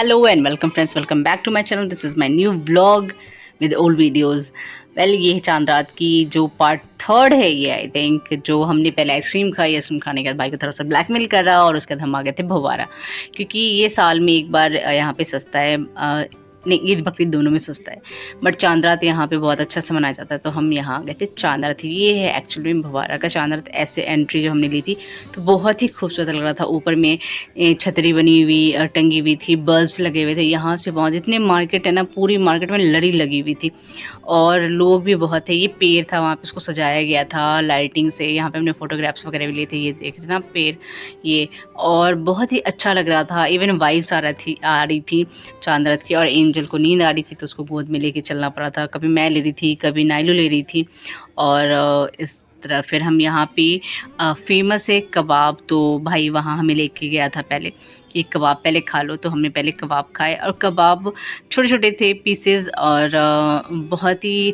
Hello and welcome friends, welcome back to my channel. This is my new vlog with old videos. Well ये चांद रात की जो part third है ये आई थिंक जो हमने पहले आइसक्रीम खाई। आइसक्रीम खाने के बाद भाई को थोड़ा सा ब्लैकमेल कर रहा और उसके बाद हम आ गए थे भवारा, क्योंकि ये साल में एक बार यहाँ पे सस्ता है। नहीं, ईद बकरीद दोनों में सस्ता है, बट चांद रात यहाँ पे बहुत अच्छा से मनाया जाता है, तो हम यहाँ गए थे चांद रात। ये है एक्चुअली में भवारा का चांद रात। ऐसे एंट्री जो हमने ली थी तो बहुत ही खूबसूरत लग रहा था। ऊपर में छतरी बनी हुई टंगी हुई थी, बल्ब्स लगे हुए थे। यहाँ से वहाँ जितने मार्केट है ना, पूरी मार्केट में लड़ी लगी हुई थी और लोग भी बहुत थे। ये पेड़ था वहाँ पे, उसको सजाया गया था लाइटिंग से। यहाँ पे हमने फोटोग्राफ्स वगैरह भी लिए थे। ये देख रहे ना पेड़ ये, और बहुत ही अच्छा लग रहा था। इवन वाइब्स आ रही थी चांद रात की। और एंजल को नींद आ रही थी तो उसको गोद में लेके चलना पड़ा था। कभी मैं ले रही थी, कभी नाइलो ले रही थी। और इस तरह फिर हम यहाँ पे फेमस है कबाब, तो भाई वहाँ हमें लेके गया था पहले कि कबाब पहले खा लो। तो हमने पहले कबाब खाए और कबाब छोटे छोटे थे पीसेस, और बहुत ही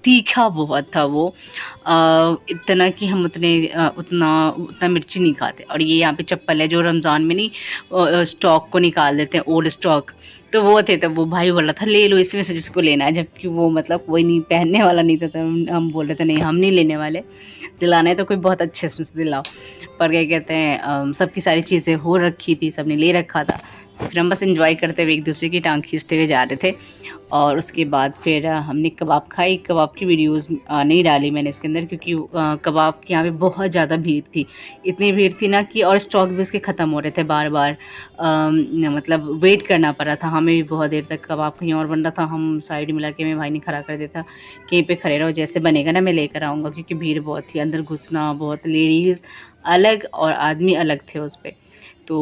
तीखा बहुत था वो। इतना कि हम उतना मिर्ची नहीं खाते। और ये यहाँ पे चप्पल है जो रमज़ान में नहीं स्टॉक को निकाल देते हैं, ओल्ड स्टॉक, तो वो थे। तो वो भाई बोला था ले लो इसमें से जिसको लेना है, जबकि वो मतलब कोई नहीं पहनने वाला नहीं था। तो हम बोल रहे थे नहीं हम नहीं लेने वाले, दिलाना है तो कोई बहुत अच्छे से दिलाओ। पर क्या कहते हैं सबकी सारी चीज़ें हो रखी थी, सबने ले रखा था। फिर हम बस एंजॉय करते हुए एक दूसरे की टांग खींचते हुए जा रहे थे। और उसके बाद फिर हमने कबाब खाई। कबाब की वीडियोस नहीं डाली मैंने इसके अंदर, क्योंकि कबाब की यहाँ पे बहुत ज़्यादा भीड़ थी। इतनी भीड़ थी ना कि और स्टॉक भी उसके ख़त्म हो रहे थे बार बार। मतलब वेट करना पड़ रहा था हमें भी बहुत देर तक। कबाब कहीं और बन रहा था, हम साइड मिला के मेरे भाई ने खड़ा कर दिया था कहीं पे खड़े रहो, जैसे बनेगा ना मैं लेकर आऊँगा, क्योंकि भीड़ बहुत थी। अंदर घुसना बहुत, लेडीज़ अलग और आदमी अलग थे उस पर। तो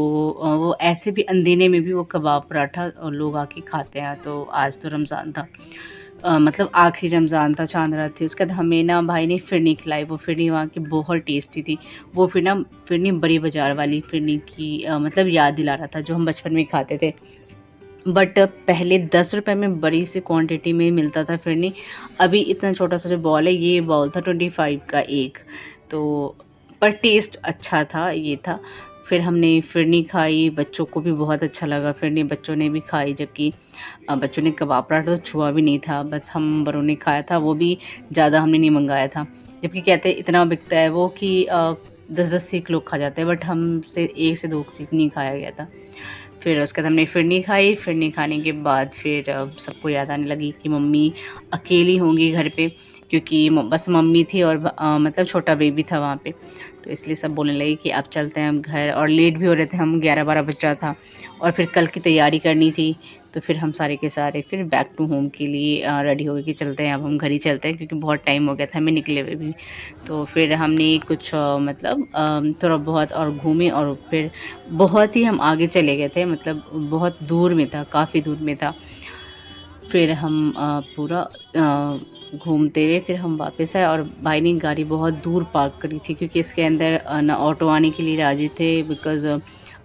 वो ऐसे भी अंधेरे में भी वो कबाब पराठा और लोग आके खाते हैं। तो आज तो रमज़ान था, मतलब आखिरी रमज़ान था, चांद रात थी। उसके बाद हमें ना भाई ने फिरनी खिलाई। वो फिरनी वहाँ की बहुत टेस्टी थी। वो फिरनी बड़ी बाज़ार वाली फिरनी की मतलब याद दिला रहा था जो हम बचपन में खाते थे। बट पहले 10 रुपए में बड़ी सी क्वांटिटी में मिलता था फिरनी। अभी इतना छोटा सा जो बॉल है, ये बॉल था 25 का एक। तो पर टेस्ट अच्छा था, ये था। फिर हमने फिरनी खाई, बच्चों को भी बहुत अच्छा लगा फिरनी, बच्चों ने भी खाई। जबकि बच्चों ने कबाब पराठा तो छुआ भी नहीं था, बस हम बड़ों ने खाया था, वो भी ज़्यादा हमने नहीं मंगाया था। जबकि कहते हैं इतना बिकता है वो कि 10-10 सीख लोग खा जाते हैं, बट हमसे 1 से 2 सीख नहीं खाया गया था। फिर उसके बाद हमने फिरनी खाई। फिरनी खाने के बाद फिर सबको याद आने लगी कि मम्मी अकेली होंगी घर पे, क्योंकि बस मम्मी थी और मतलब छोटा बेबी था वहाँ पे। तो इसलिए सब बोलने लगे कि अब चलते हैं हम घर, और लेट भी हो रहे थे हम, 11-12 बज रहा था और फिर कल की तैयारी करनी थी। तो फिर हम सारे के सारे फिर बैक टू होम के लिए रेडी हो गए कि चलते हैं, अब हम घर ही चलते हैं, क्योंकि बहुत टाइम हो गया था हमें निकले हुए भी। तो फिर हमने कुछ मतलब थोड़ा बहुत और घूमे, और फिर बहुत ही हम आगे चले गए थे, मतलब बहुत दूर में था, काफ़ी दूर में था। फिर हम पूरा घूमते हुए फिर हम वापस आए। और भाई ने गाड़ी बहुत दूर पार्क करी थी, क्योंकि इसके अंदर ना ऑटो आने के लिए राजी थे, बिकॉज़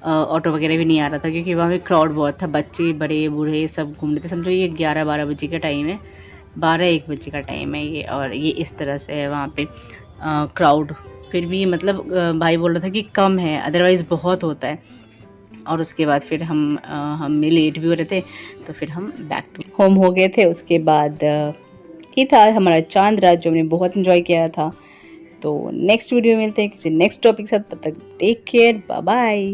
ऑटो वगैरह भी नहीं आ रहा था, क्योंकि वहाँ पे क्राउड बहुत था। बच्चे बड़े बूढ़े सब घूम रहे थे। समझो ये 11-12 बजे का टाइम है, 12-1 बजे का टाइम है ये, और ये इस तरह से है वहाँ पे क्राउड। फिर भी मतलब भाई बोल रहा था कि कम है, अदरवाइज़ बहुत होता है। और उसके बाद फिर हम लेट भी हो रहे थे, तो फिर हम बैक टू होम हो गए थे। उसके बाद ये था हमारा चांद रात जो हमने बहुत इन्जॉय किया था। तो नेक्स्ट वीडियो में मिलते हैं किसी नेक्स्ट टॉपिक के साथ, तब तक टेक केयर, बाय बाय।